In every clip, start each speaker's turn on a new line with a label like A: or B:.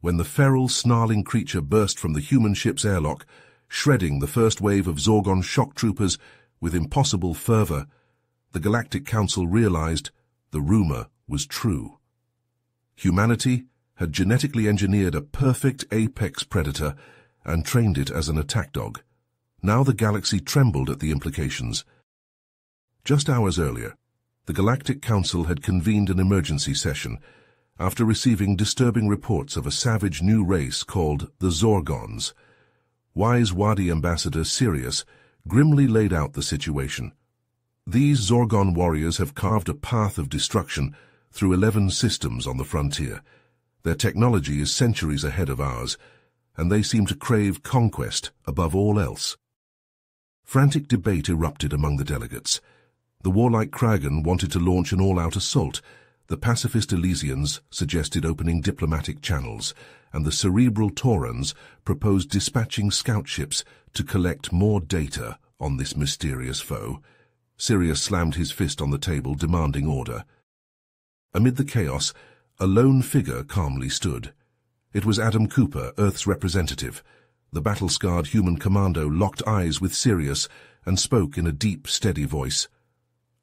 A: when the feral, snarling creature burst from the human ship's airlock, shredding the first wave of Zorgon shock troopers with impossible fervor, the Galactic Council realized the rumor was true. Humanity had genetically engineered a perfect apex predator and trained it as an attack dog. Now the galaxy trembled at the implications. Just hours earlier, the Galactic Council had convened an emergency session after receiving disturbing reports of a savage new race called the Zorgons. Wise Wadi Ambassador Sirius grimly laid out the situation. These Zorgon warriors have carved a path of destruction through 11 systems on the frontier. Their technology is centuries ahead of ours, and they seem to crave conquest above all else. Frantic debate erupted among the delegates. The warlike Kragan wanted to launch an all-out assault. The pacifist Elysians suggested opening diplomatic channels, and the cerebral Taurans proposed dispatching scout ships to collect more data on this mysterious foe. Sirius slammed his fist on the table, demanding order. Amid the chaos, a lone figure calmly stood. It was Adam Cooper, Earth's representative. The battle-scarred human commando locked eyes with Sirius and spoke in a deep, steady voice.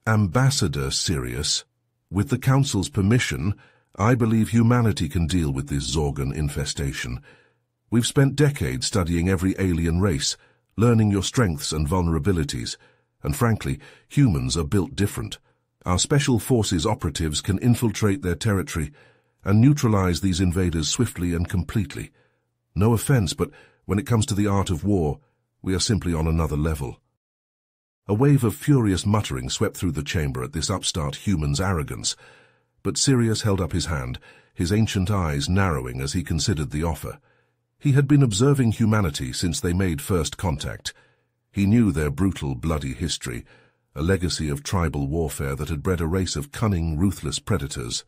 A: "Ambassador Sirius, with the Council's permission, I believe humanity can deal with this Zorgon infestation. We've spent decades studying every alien race, learning your strengths and vulnerabilities, and frankly, humans are built different. Our Special Forces operatives can infiltrate their territory and neutralize these invaders swiftly and completely. No offense, but when it comes to the art of war, we are simply on another level." A wave of furious muttering swept through the chamber at this upstart human's arrogance, but Sirius held up his hand, his ancient eyes narrowing as he considered the offer. He had been observing humanity since they made first contact. He knew their brutal, bloody history, a legacy of tribal warfare that had bred a race of cunning, ruthless predators.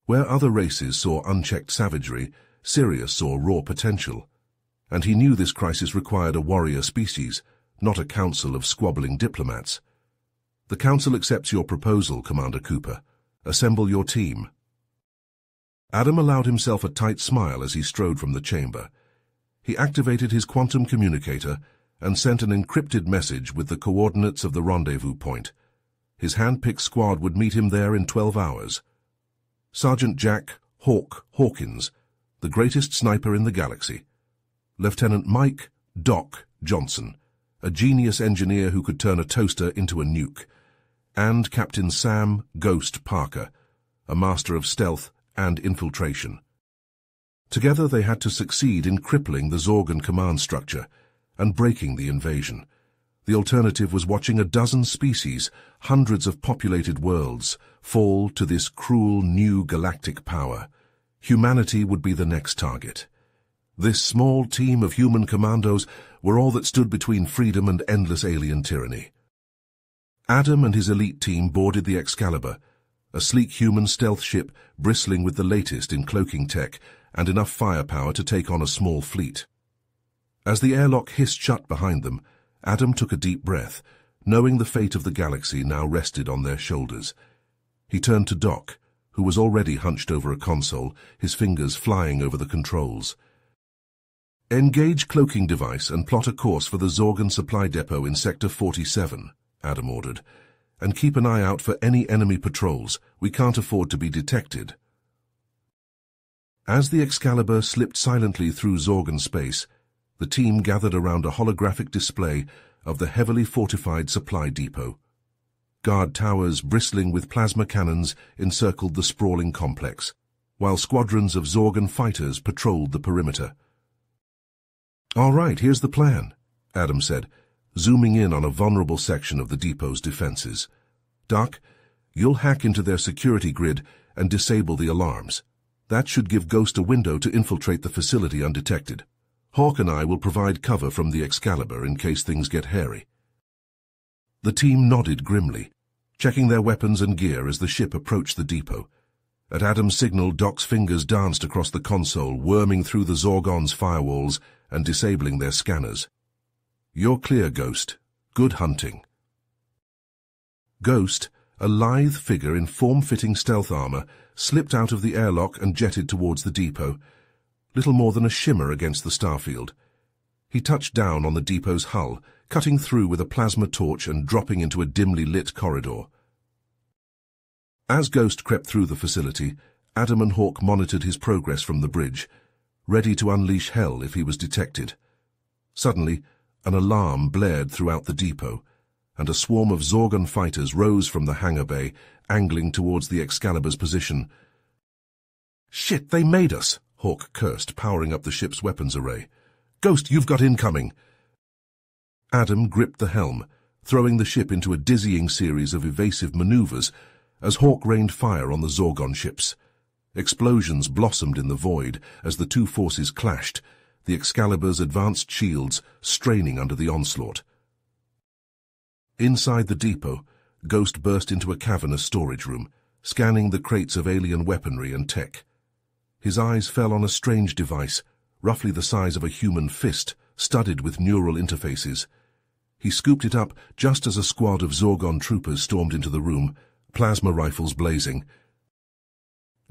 A: Where other races saw unchecked savagery, Sirius saw raw potential. And he knew this crisis required a warrior species, not a council of squabbling diplomats. "The Council accepts your proposal, Commander Cooper. Assemble your team." Adam allowed himself a tight smile as he strode from the chamber. He activated his quantum communicator and sent an encrypted message with the coordinates of the rendezvous point. His hand-picked squad would meet him there in 12 hours. Sergeant Jack Hawkins, the greatest sniper in the galaxy. Lieutenant Mike Doc Johnson, a genius engineer who could turn a toaster into a nuke. And Captain Sam Ghost Parker, a master of stealth and infiltration. Together they had to succeed in crippling the Zorgon command structure and breaking the invasion. The alternative was watching a dozen species, hundreds of populated worlds, fall to this cruel new galactic power. Humanity would be the next target. This small team of human commandos were all that stood between freedom and endless alien tyranny. Adam and his elite team boarded the Excalibur, a sleek human stealth ship bristling with the latest in cloaking tech and enough firepower to take on a small fleet. As the airlock hissed shut behind them, Adam took a deep breath, knowing the fate of the galaxy now rested on their shoulders. He turned to Doc, who was already hunched over a console, his fingers flying over the controls. "Engage cloaking device and plot a course for the Zorgon supply depot in Sector 47, Adam ordered, "and keep an eye out for any enemy patrols. We can't afford to be detected." As the Excalibur slipped silently through Zorgon space, the team gathered around a holographic display of the heavily fortified supply depot. Guard towers bristling with plasma cannons encircled the sprawling complex, while squadrons of Zorgon fighters patrolled the perimeter. "All right, here's the plan," Adam said, zooming in on a vulnerable section of the depot's defenses. "Doc, you'll hack into their security grid and disable the alarms. That should give Ghost a window to infiltrate the facility undetected. Hawk and I will provide cover from the Excalibur in case things get hairy." The team nodded grimly, checking their weapons and gear as the ship approached the depot. At Adam's signal, Doc's fingers danced across the console, worming through the Zorgon's firewalls and disabling their scanners. "You're clear, Ghost. Good hunting." Ghost, a lithe figure in form-fitting stealth armor, slipped out of the airlock and jetted towards the depot. little more than a shimmer against the starfield. He touched down on the depot's hull, cutting through with a plasma torch and dropping into a dimly lit corridor. As Ghost crept through the facility, Adam and Hawk monitored his progress from the bridge, ready to unleash hell if he was detected. Suddenly, an alarm blared throughout the depot, and a swarm of Zorgon fighters rose from the hangar bay, angling towards the Excalibur's position. "Shit, they made us!" Hawk cursed, powering up the ship's weapons array. "Ghost, you've got incoming!" Adam gripped the helm, throwing the ship into a dizzying series of evasive maneuvers as Hawk rained fire on the Zorgon ships. Explosions blossomed in the void as the two forces clashed, the Excalibur's advanced shields straining under the onslaught. Inside the depot, Ghost burst into a cavernous storage room, scanning the crates of alien weaponry and tech. His eyes fell on a strange device, roughly the size of a human fist, studded with neural interfaces. He scooped it up just as a squad of Zorgon troopers stormed into the room, plasma rifles blazing.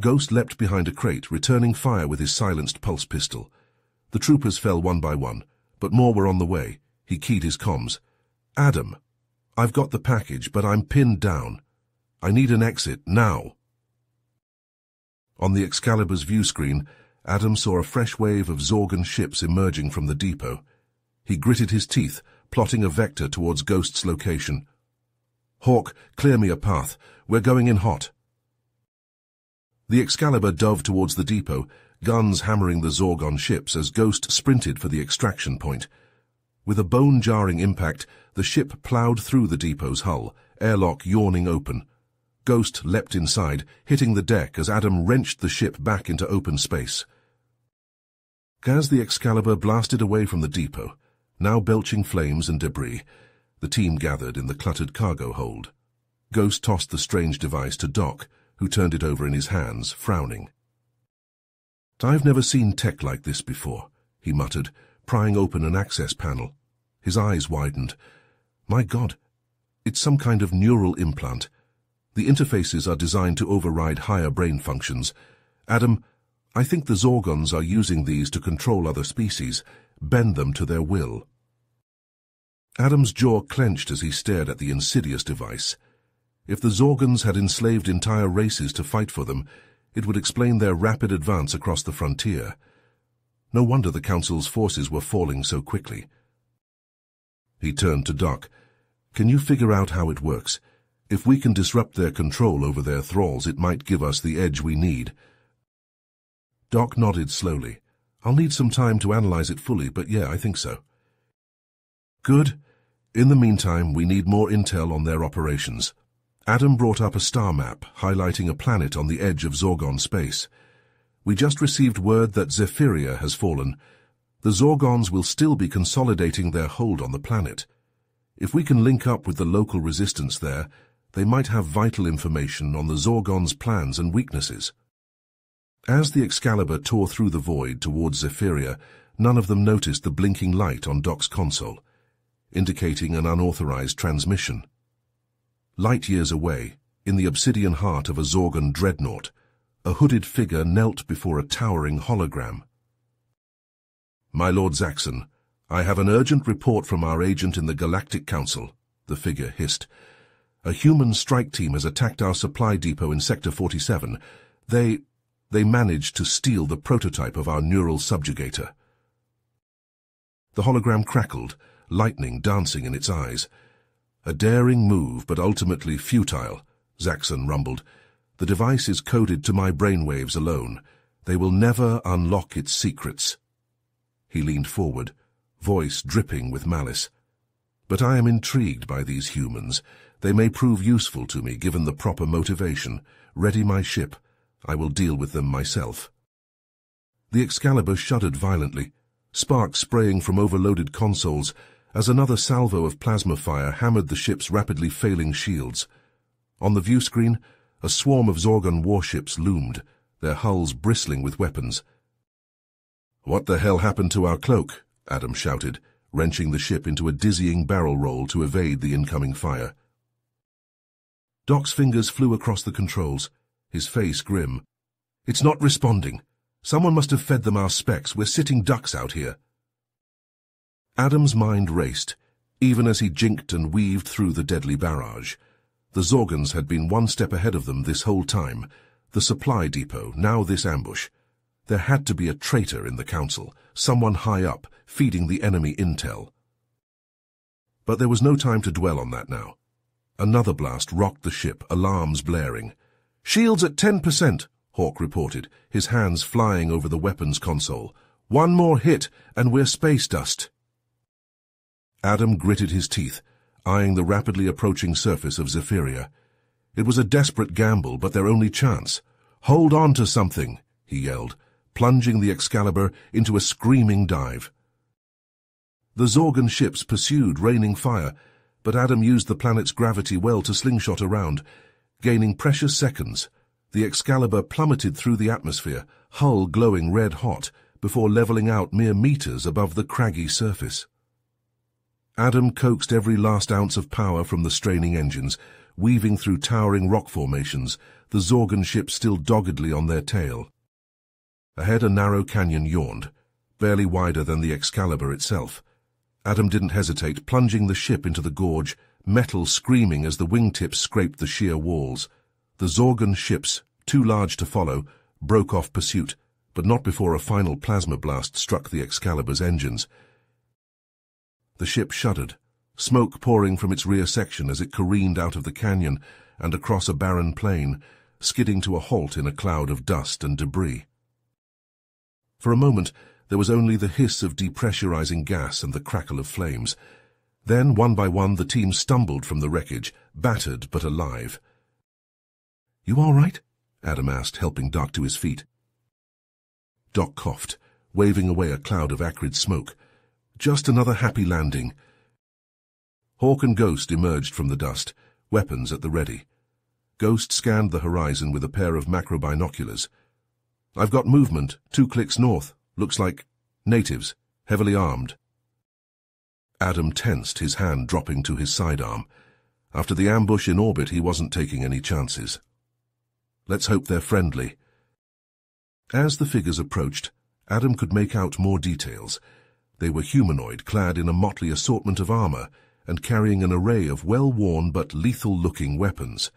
A: Ghost leapt behind a crate, returning fire with his silenced pulse pistol. The troopers fell one by one, but more were on the way. He keyed his comms. "Adam, I've got the package, but I'm pinned down. I need an exit, now." On the Excalibur's view screen, Adam saw a fresh wave of Zorgon ships emerging from the depot. He gritted his teeth, plotting a vector towards Ghost's location. "Hawk, clear me a path. We're going in hot." The Excalibur dove towards the depot, guns hammering the Zorgon ships as Ghost sprinted for the extraction point. With a bone-jarring impact, the ship ploughed through the depot's hull, airlock yawning open. Ghost leapt inside, hitting the deck as Adam wrenched the ship back into open space. As the Excalibur blasted away from the depot, now belching flames and debris, the team gathered in the cluttered cargo hold. Ghost tossed the strange device to Doc, who turned it over in his hands, frowning. "I've never seen tech like this before," he muttered, prying open an access panel. His eyes widened. "My God, it's some kind of neural implant. The interfaces are designed to override higher brain functions. Adam, I think the Zorgons are using these to control other species, bend them to their will." Adam's jaw clenched as he stared at the insidious device. If the Zorgons had enslaved entire races to fight for them, it would explain their rapid advance across the frontier. No wonder the Council's forces were falling so quickly. He turned to Doc. "Can you figure out how it works? If we can disrupt their control over their thralls, it might give us the edge we need." Doc nodded slowly. "I'll need some time to analyze it fully, but yeah, I think so." "Good. In the meantime, we need more intel on their operations." Adam brought up a star map, highlighting a planet on the edge of Zorgon space. "We just received word that Zephyria has fallen. The Zorgons will still be consolidating their hold on the planet. If we can link up with the local resistance there, they might have vital information on the Zorgons' plans and weaknesses." As the Excalibur tore through the void towards Zephyria, none of them noticed the blinking light on Doc's console, indicating an unauthorized transmission. Light years away, in the obsidian heart of a Zorgon dreadnought, a hooded figure knelt before a towering hologram. "My Lord Zaxxon, I have an urgent report from our agent in the Galactic Council," the figure hissed. "A human strike team has attacked our supply depot in Sector 47. They managed to steal the prototype of our neural subjugator." The hologram crackled, lightning dancing in its eyes. "A daring move, but ultimately futile," Zaxxon rumbled. "The device is coded to my brainwaves alone. They will never unlock its secrets." He leaned forward, voice dripping with malice. "But I am intrigued by these humans. They may prove useful to me given the proper motivation. Ready my ship. I will deal with them myself." The Excalibur shuddered violently, sparks spraying from overloaded consoles as another salvo of plasma fire hammered the ship's rapidly failing shields. On the view screen, a swarm of Zorgon warships loomed, their hulls bristling with weapons. "What the hell happened to our cloak?" Adam shouted, wrenching the ship into a dizzying barrel roll to evade the incoming fire. Doc's fingers flew across the controls, his face grim. "It's not responding. Someone must have fed them our specs. We're sitting ducks out here. Adam's mind raced, even as he jinked and weaved through the deadly barrage. The Zorgons had been one step ahead of them this whole time. The supply depot, now this ambush. There had to be a traitor in the council, someone high up, feeding the enemy intel. But there was no time to dwell on that now. Another blast rocked the ship, alarms blaring. "Shields at 10%, Hawk reported, his hands flying over the weapons console. "One more hit, and we're space dust." Adam gritted his teeth, eyeing the rapidly approaching surface of Zephyria. It was a desperate gamble, but their only chance. "Hold on to something," he yelled, plunging the Excalibur into a screaming dive. The Zorgon ships pursued, raining fire, but Adam used the planet's gravity well to slingshot around. Gaining precious seconds, the Excalibur plummeted through the atmosphere, hull glowing red-hot, before leveling out mere meters above the craggy surface. Adam coaxed every last ounce of power from the straining engines, weaving through towering rock formations, the Zorgon ship still doggedly on their tail. Ahead a narrow canyon yawned, barely wider than the Excalibur itself. Adam didn't hesitate, plunging the ship into the gorge, metal screaming as the wingtips scraped the sheer walls. The Zorgon ships, too large to follow, broke off pursuit, but not before a final plasma blast struck the Excalibur's engines. The ship shuddered, smoke pouring from its rear section as it careened out of the canyon and across a barren plain, skidding to a halt in a cloud of dust and debris. For a moment, there was only the hiss of depressurizing gas and the crackle of flames. Then, one by one, the team stumbled from the wreckage, battered but alive. "You all right?" Adam asked, helping Doc to his feet. Doc coughed, waving away a cloud of acrid smoke. "Just another happy landing." Hawk and Ghost emerged from the dust, weapons at the ready. Ghost scanned the horizon with a pair of macro-binoculars. "I've got movement, 2 clicks north. Looks like natives, heavily armed." Adam tensed, his hand dropping to his sidearm. After the ambush in orbit, he wasn't taking any chances. "Let's hope they're friendly." As the figures approached, Adam could make out more details. They were humanoid, clad in a motley assortment of armor, and carrying an array of well-worn but lethal-looking weapons.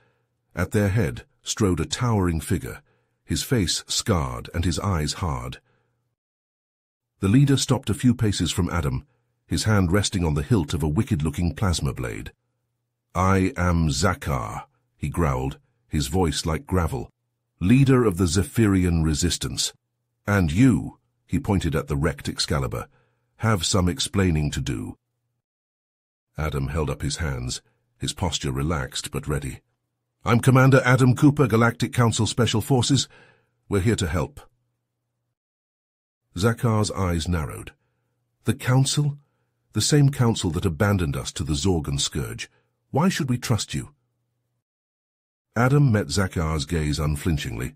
A: At their head strode a towering figure, his face scarred and his eyes hard. The leader stopped a few paces from Adam, his hand resting on the hilt of a wicked-looking plasma blade. "I am Zakar," he growled, his voice like gravel, "leader of the Zephyrian resistance. And you," he pointed at the wrecked Excalibur, "have some explaining to do." Adam held up his hands, his posture relaxed but ready. "I'm Commander Adam Cooper, Galactic Council Special Forces. We're here to help." Zakar's eyes narrowed. "The Council? The same Council that abandoned us to the Zorgon scourge. Why should we trust you?" Adam met Zakar's gaze unflinchingly.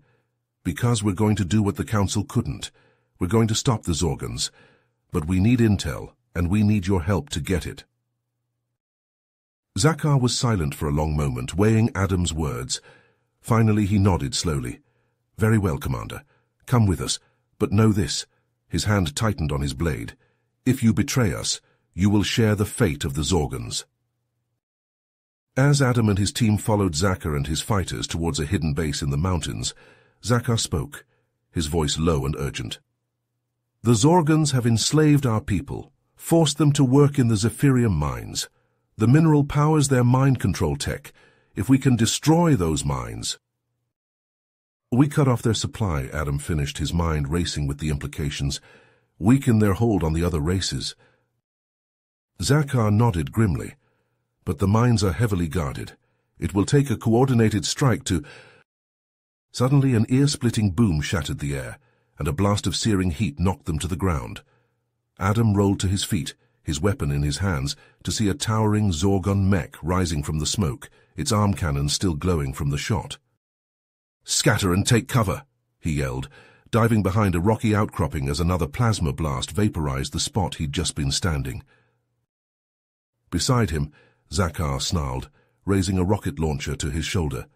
A: "Because we're going to do what the Council couldn't. We're going to stop the Zorgons. But we need intel, and we need your help to get it." Zakar was silent for a long moment, weighing Adam's words. Finally he nodded slowly. "Very well, Commander. Come with us. But know this." His hand tightened on his blade. "If you betray us, you will share the fate of the Zorgons." As Adam and his team followed Zakar and his fighters towards a hidden base in the mountains, Zakar spoke, his voice low and urgent. "The Zorgons have enslaved our people, forced them to work in the Zephyrian mines. The mineral powers their mind control tech. If we can destroy those mines—" "We cut off their supply," Adam finished, his mind racing with the implications. "Weaken their hold on the other races." Zakar nodded grimly. "But the mines are heavily guarded. It will take a coordinated strike to—" Suddenly an ear-splitting boom shattered the air, and a blast of searing heat knocked them to the ground. Adam rolled to his feet, his weapon in his hands, to see a towering Zorgon mech rising from the smoke, its arm cannon still glowing from the shot. "Scatter and take cover," he yelled, diving behind a rocky outcropping as another plasma blast vaporized the spot he'd just been standing. Beside him, Zakar snarled, raising a rocket launcher to his shoulder.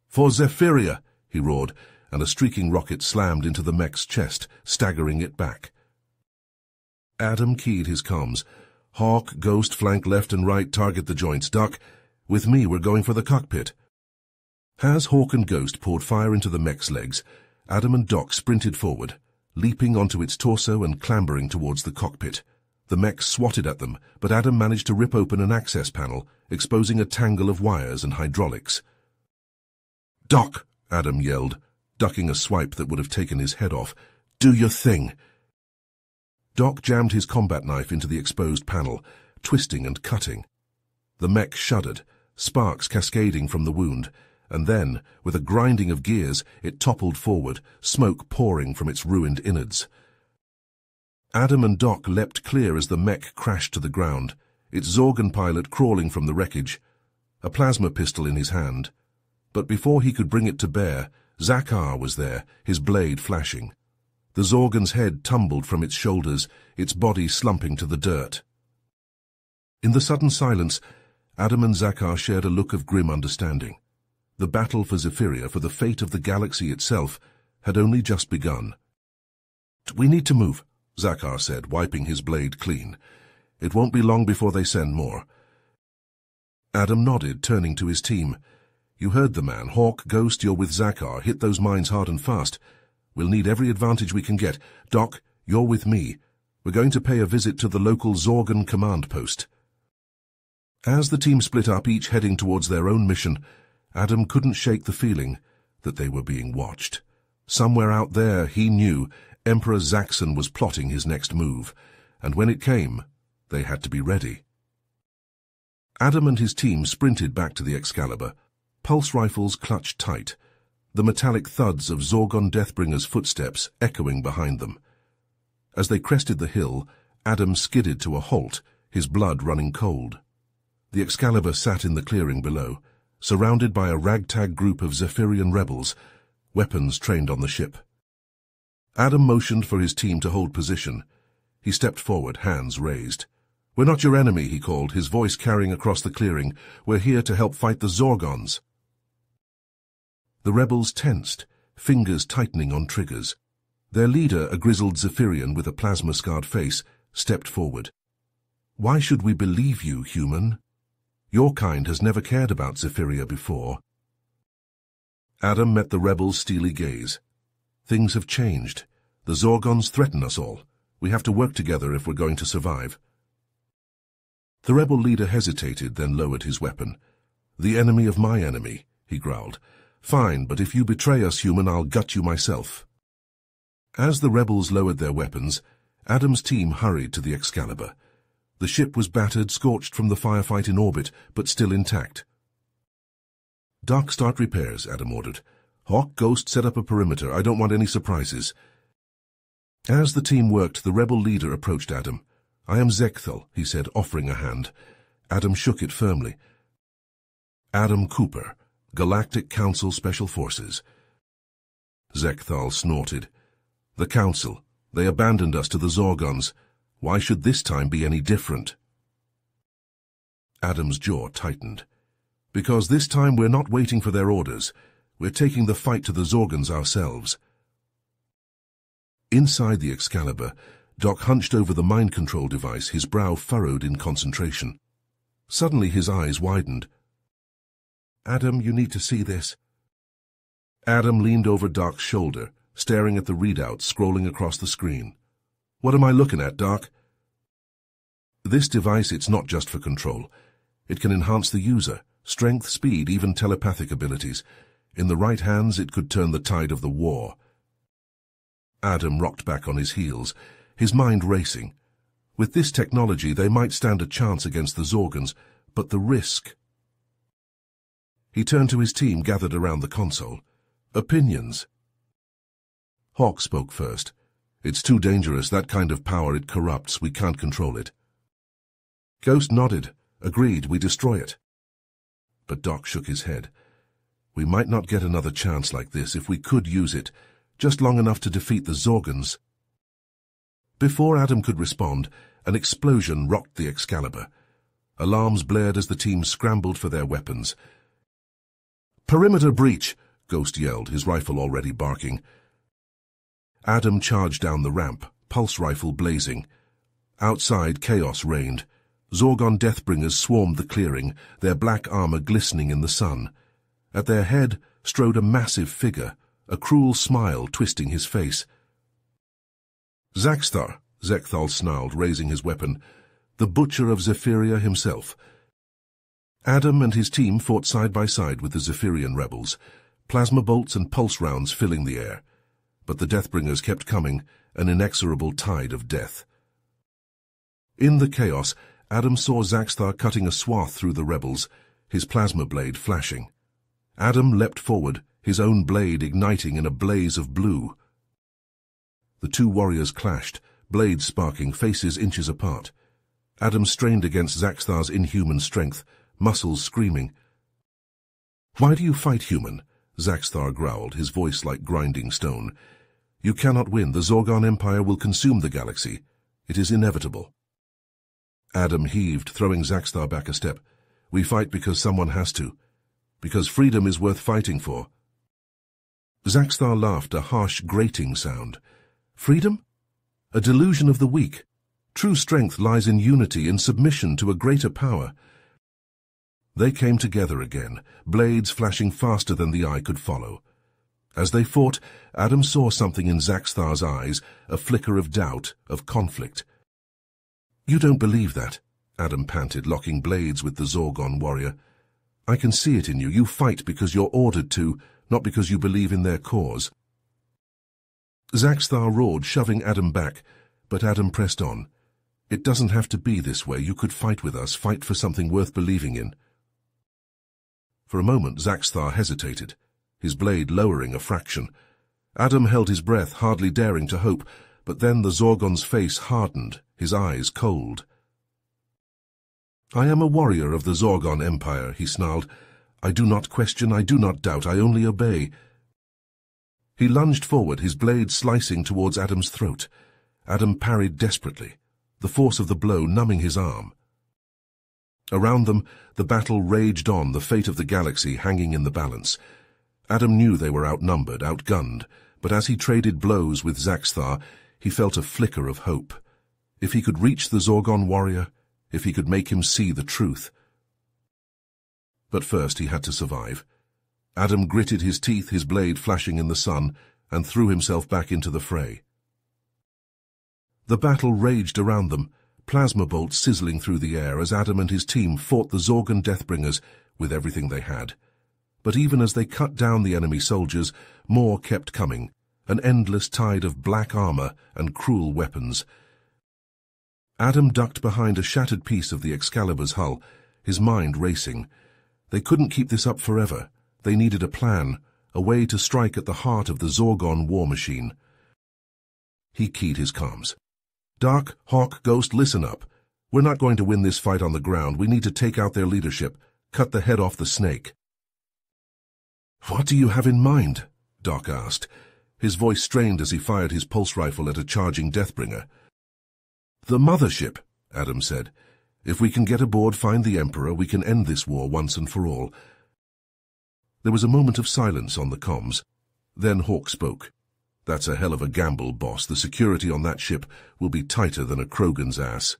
A: "For Zephyria!" he roared, and a streaking rocket slammed into the mech's chest, staggering it back. Adam keyed his comms. Hawk, Ghost, flank left and right, target the joints. Duck. With me, we're going for the cockpit. As Hawk and Ghost poured fire into the mech's legs, Adam and Doc sprinted forward, leaping onto its torso and clambering towards the cockpit. The mech swatted at them, but Adam managed to rip open an access panel, exposing a tangle of wires and hydraulics. "Doc!" Adam yelled, ducking a swipe that would have taken his head off. "Do your thing!" Doc jammed his combat knife into the exposed panel, twisting and cutting. The mech shuddered, sparks cascading from the wound, and then, with a grinding of gears, it toppled forward, smoke pouring from its ruined innards. Adam and Doc leapt clear as the mech crashed to the ground, its Zorgon pilot crawling from the wreckage, a plasma pistol in his hand. But before he could bring it to bear, Zakar was there, his blade flashing. The Zorgon's head tumbled from its shoulders, its body slumping to the dirt. In the sudden silence, Adam and Zakar shared a look of grim understanding. The battle for Zephyria, for the fate of the galaxy itself, had only just begun. "We need to move," Zakar said, wiping his blade clean. "It won't be long before they send more." Adam nodded, turning to his team. "You heard the man. Hawk, Ghost, you're with Zakar. Hit those mines hard and fast. We'll need every advantage we can get. Doc, you're with me. We're going to pay a visit to the local Zorgon command post." As the team split up, each heading towards their own mission, Adam couldn't shake the feeling that they were being watched. Somewhere out there, he knew, Emperor Zaxxon was plotting his next move, and when it came, they had to be ready. Adam and his team sprinted back to the Excalibur, pulse rifles clutched tight, the metallic thuds of Zorgon Deathbringer's footsteps echoing behind them. As they crested the hill, Adam skidded to a halt, his blood running cold. The Excalibur sat in the clearing below, surrounded by a ragtag group of Zephyrian rebels, weapons trained on the ship. Adam motioned for his team to hold position. He stepped forward, hands raised. "We're not your enemy," he called, his voice carrying across the clearing. "We're here to help fight the Zorgons." The rebels tensed, fingers tightening on triggers. Their leader, a grizzled Zephyrian with a plasma-scarred face, stepped forward. "Why should we believe you, human? Your kind has never cared about Zephyria before." Adam met the rebels' steely gaze. "Things have changed. The Zorgons threaten us all. We have to work together if we're going to survive." The rebel leader hesitated, then lowered his weapon. "The enemy of my enemy," he growled. "Fine, but if you betray us, human, I'll gut you myself." As the rebels lowered their weapons, Adam's team hurried to the Excalibur. The ship was battered, scorched from the firefight in orbit, but still intact. "Doc, start repairs," Adam ordered. "Hawk, Ghost, set up a perimeter. I don't want any surprises." As the team worked, the rebel leader approached Adam. "I am Zekthal," he said, offering a hand. Adam shook it firmly. "Adam Cooper, Galactic Council Special Forces." Zekthal snorted. "The Council. They abandoned us to the Zorgons. Why should this time be any different?" Adam's jaw tightened. "Because this time we're not waiting for their orders. We're taking the fight to the Zorgons ourselves." Inside the Excalibur, Doc hunched over the mind control device, his brow furrowed in concentration. Suddenly his eyes widened. "Adam, you need to see this." Adam leaned over Doc's shoulder, staring at the readout scrolling across the screen. "What am I looking at, Doc?" "This device, it's not just for control. It can enhance the user, strength, speed, even telepathic abilities. In the right hands, it could turn the tide of the war." Adam rocked back on his heels, his mind racing. With this technology, they might stand a chance against the Zorgons, but the risk... He turned to his team gathered around the console. "Opinions?" Hawk spoke first. "It's too dangerous, that kind of power, it corrupts, we can't control it." Ghost nodded. "Agreed, we destroy it." But Doc shook his head. "We might not get another chance like this if we could use it, just long enough to defeat the Zorgons." Before Adam could respond, an explosion rocked the Excalibur. Alarms blared as the team scrambled for their weapons. "Perimeter breach!" Ghost yelled, his rifle already barking. Adam charged down the ramp, pulse rifle blazing. Outside, chaos reigned. Zorgon Deathbringers swarmed the clearing, their black armor glistening in the sun. At their head strode a massive figure, a cruel smile twisting his face. "Zaxthar," Zekthal snarled, raising his weapon. "The Butcher of Zephyria himself." Adam and his team fought side by side with the Zephyrian rebels, plasma bolts and pulse rounds filling the air. But the Deathbringers kept coming, an inexorable tide of death. In the chaos, Adam saw Zaxthar cutting a swath through the rebels, his plasma blade flashing. Adam leapt forward, his own blade igniting in a blaze of blue. The two warriors clashed, blades sparking, faces inches apart. Adam strained against Zaxthar's inhuman strength, muscles screaming. "Why do you fight, human?" Zaxthar growled, his voice like grinding stone. "You cannot win. The Zorgon Empire will consume the galaxy. It is inevitable." Adam heaved, throwing Zaxthar back a step. "We fight because someone has to. Because freedom is worth fighting for." Zaxthar laughed, a harsh, grating sound. "Freedom? A delusion of the weak. True strength lies in unity, in submission to a greater power." They came together again, blades flashing faster than the eye could follow. As they fought, Adam saw something in Zaxthar's eyes, a flicker of doubt, of conflict. "You don't believe that," Adam panted, locking blades with the Zorgon warrior. "I can see it in you. You fight because you're ordered to, not because you believe in their cause." Zaxthar roared, shoving Adam back, but Adam pressed on. "It doesn't have to be this way. You could fight with us, fight for something worth believing in." For a moment, Zaxthar hesitated, his blade lowering a fraction. Adam held his breath, hardly daring to hope, but then the Zorgon's face hardened, his eyes cold. "I am a warrior of the Zorgon Empire," he snarled. "I do not question, I do not doubt, I only obey." He lunged forward, his blade slicing towards Adam's throat. Adam parried desperately, the force of the blow numbing his arm. Around them, the battle raged on, the fate of the galaxy hanging in the balance. Adam knew they were outnumbered, outgunned, but as he traded blows with Zaxthar, he felt a flicker of hope. If he could reach the Zorgon warrior, if he could make him see the truth. But first he had to survive. Adam gritted his teeth, his blade flashing in the sun, and threw himself back into the fray. The battle raged around them, plasma bolts sizzling through the air as Adam and his team fought the Zorgon Deathbringers with everything they had. But even as they cut down the enemy soldiers, more kept coming, an endless tide of black armor and cruel weapons. Adam ducked behind a shattered piece of the Excalibur's hull, his mind racing. They couldn't keep this up forever. They needed a plan, a way to strike at the heart of the Zorgon war machine. He keyed his comms. "Dark, Hawk, Ghost, listen up. We're not going to win this fight on the ground. We need to take out their leadership, cut the head off the snake." "What do you have in mind?" Doc asked. His voice strained as he fired his pulse rifle at a charging Deathbringer. "The mothership," Adam said. "If we can get aboard, find the Emperor, we can end this war once and for all." There was a moment of silence on the comms. Then Hawk spoke. "That's a hell of a gamble, boss. The security on that ship will be tighter than a Krogan's ass."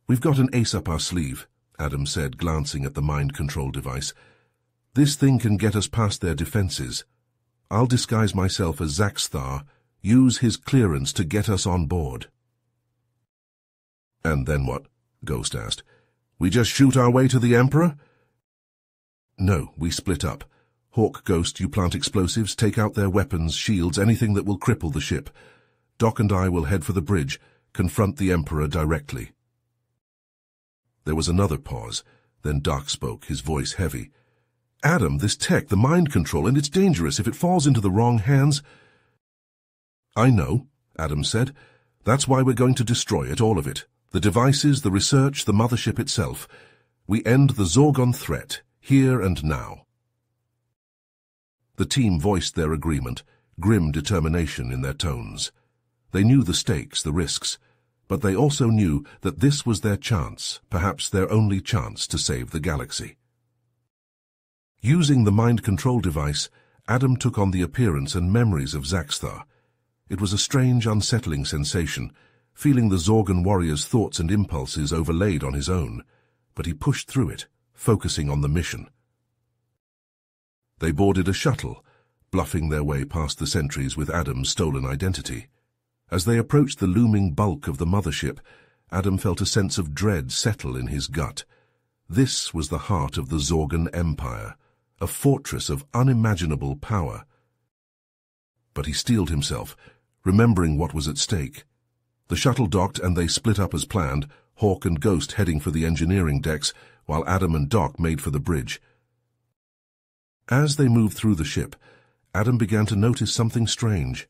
A: "We've got an ace up our sleeve," Adam said, glancing at the mind control device. "This thing can get us past their defenses. I'll disguise myself as Zaxthar, use his clearance to get us on board." "And then what?" Ghost asked. "We just shoot our way to the Emperor?" "No, we split up. Hawk, Ghost, you plant explosives, take out their weapons, shields, anything that will cripple the ship. Doc and I will head for the bridge, confront the Emperor directly." There was another pause. Then Doc spoke, his voice heavy. "Adam, this tech, the mind control, and it's dangerous if it falls into the wrong hands." "I know," Adam said. "That's why we're going to destroy it, all of it. The devices, the research, the mothership itself. We end the Zorgon threat, here and now." The team voiced their agreement, grim determination in their tones. They knew the stakes, the risks, but they also knew that this was their chance, perhaps their only chance to save the galaxy. Using the mind control device, Adam took on the appearance and memories of Zaxthar. It was a strange, unsettling sensation, feeling the Zorgan warrior's thoughts and impulses overlaid on his own, but he pushed through it, focusing on the mission. They boarded a shuttle, bluffing their way past the sentries with Adam's stolen identity. As they approached the looming bulk of the mothership, Adam felt a sense of dread settle in his gut. This was the heart of the Zorgan Empire, a fortress of unimaginable power. But he steeled himself, remembering what was at stake. The shuttle docked and they split up as planned, Hawk and Ghost heading for the engineering decks, while Adam and Doc made for the bridge. As they moved through the ship, Adam began to notice something strange.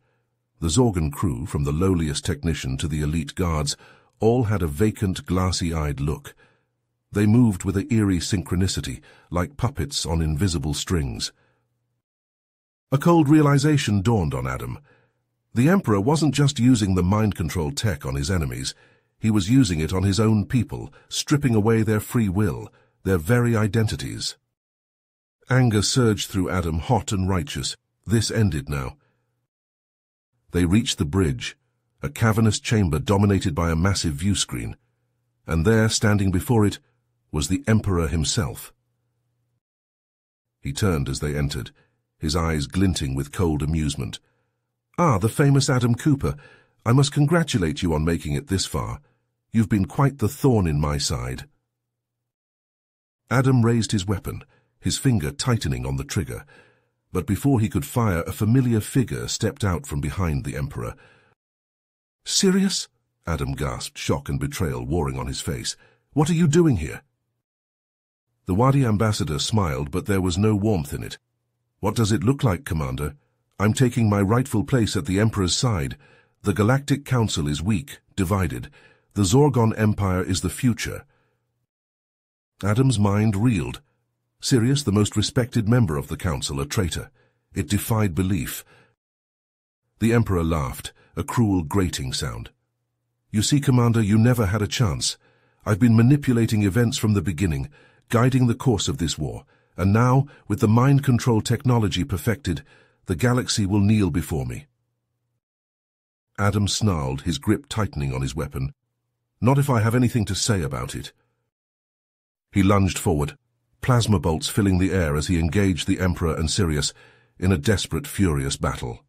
A: The Zorgan crew, from the lowliest technician to the elite guards, all had a vacant, glassy-eyed look. They moved with an eerie synchronicity, like puppets on invisible strings. A cold realization dawned on Adam. The Emperor wasn't just using the mind-control tech on his enemies. He was using it on his own people, stripping away their free will, their very identities. Anger surged through Adam, hot and righteous. This ended now. They reached the bridge, a cavernous chamber dominated by a massive view screen, and there, standing before it, was the Emperor himself. He turned as they entered, his eyes glinting with cold amusement. "Ah, the famous Adam Cooper. I must congratulate you on making it this far. You've been quite the thorn in my side." Adam raised his weapon, his finger tightening on the trigger, but before he could fire, a familiar figure stepped out from behind the Emperor. "Sirius?" Adam gasped, shock and betrayal warring on his face. "What are you doing here?" The Wadi ambassador smiled, but there was no warmth in it. "What does it look like, Commander? I'm taking my rightful place at the Emperor's side. The Galactic Council is weak, divided. The Zorgon Empire is the future." Adam's mind reeled. Sirius, the most respected member of the Council, a traitor. It defied belief. The Emperor laughed, a cruel, grating sound. "You see, Commander, you never had a chance. I've been manipulating events from the beginning, guiding the course of this war, and now, with the mind control technology perfected, the galaxy will kneel before me." Adam snarled, his grip tightening on his weapon. "Not if I have anything to say about it." He lunged forward, plasma bolts filling the air as he engaged the Emperor and Sirius in a desperate, furious battle.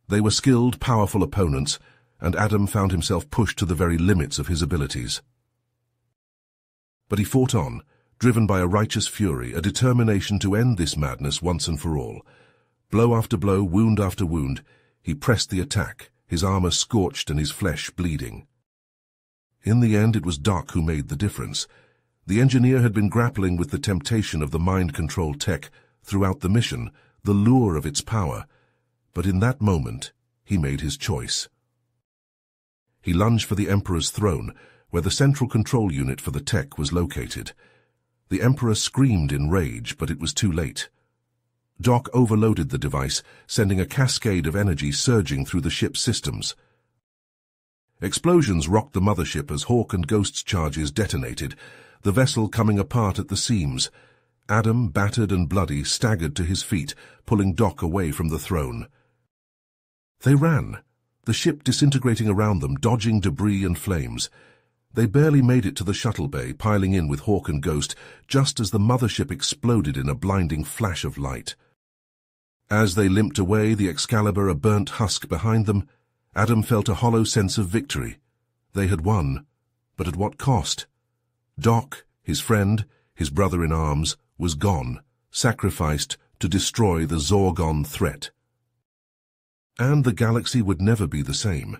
A: They were skilled, powerful opponents, and Adam found himself pushed to the very limits of his abilities. But he fought on, driven by a righteous fury, a determination to end this madness once and for all. Blow after blow, wound after wound, he pressed the attack, his armor scorched and his flesh bleeding. In the end, it was Doc who made the difference. The engineer had been grappling with the temptation of the mind-control tech throughout the mission, the lure of its power. But in that moment, he made his choice. He lunged for the Emperor's throne, where the central control unit for the tech was located. The Emperor screamed in rage, but it was too late. Doc overloaded the device, sending a cascade of energy surging through the ship's systems. Explosions rocked the mothership as Hawk and Ghost's charges detonated, the vessel coming apart at the seams. Adam, battered and bloody, staggered to his feet, pulling Doc away from the throne. They ran, the ship disintegrating around them, dodging debris and flames. They barely made it to the shuttle bay, piling in with Hawk and Ghost, just as the mothership exploded in a blinding flash of light. As they limped away, the Excalibur a burnt husk behind them, Adam felt a hollow sense of victory. They had won, but at what cost? Doc, his friend, his brother-in-arms, was gone, sacrificed to destroy the Zorgon threat. And the galaxy would never be the same.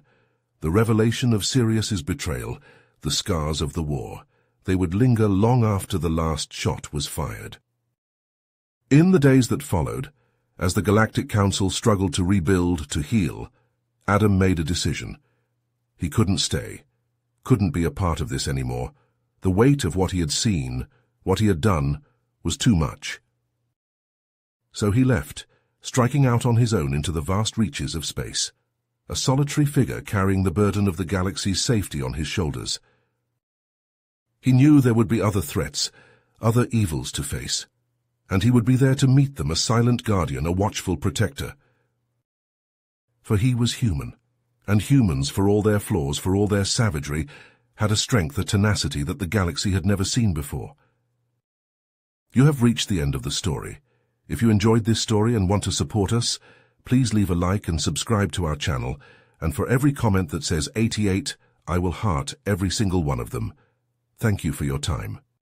A: The revelation of Sirius's betrayal, the scars of the war, they would linger long after the last shot was fired. In the days that followed, as the Galactic Council struggled to rebuild, to heal, Adam made a decision. He couldn't stay, couldn't be a part of this anymore. The weight of what he had seen, what he had done, was too much. So he left, striking out on his own into the vast reaches of space, a solitary figure carrying the burden of the galaxy's safety on his shoulders. He knew there would be other threats, other evils to face. and he would be there to meet them, a silent guardian, a watchful protector. For he was human, and humans, for all their flaws, for all their savagery, had a strength, a tenacity that the galaxy had never seen before. You have reached the end of the story. If you enjoyed this story and want to support us, please leave a like and subscribe to our channel, and for every comment that says 88, I will heart every single one of them. Thank you for your time.